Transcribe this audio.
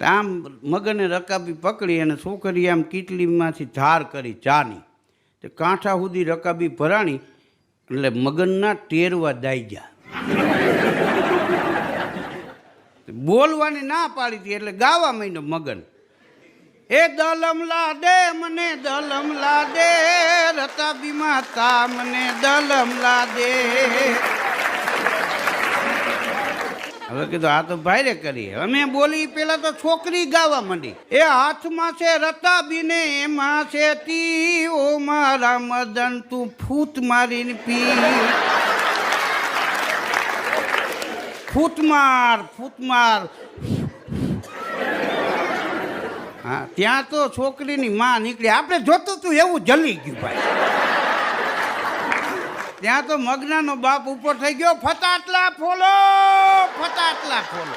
આમ મગને રકાબી પકડી અને છોકરી આમ કીટલીમાંથી ધાર કરી ચાની તે કાંઠા સુધી રકાબી ભરાણી એટલે મગનના ટેરવા દાઈ ગયા. બોલવાની ના પાડી હતી એટલે ગાવા માંડ્યો મગન. એ દલમલા દે મને દલમલા દે રકાબી માતા મને દલમલા દે. હવે કીધું આ તો ભાઈરે કરી. અમે બોલી પેલા તો છોકરી ગાવા માંડી. એ હાથમાં છે રતાબીને એમાં છે તી ઓ મારા મદન તું ફૂટ મારીને પી. ફૂટમાર ફૂટમાર. હા ત્યાં તો છોકરીની માં નીકળી. આપણે જોતું તું એવું જલી ગયું ભાઈ. ત્યાં તો મગનાનો બાપ ઉપર થઈ ગયો. ફટાટલા ફોલો ફટાટલા ફોલો.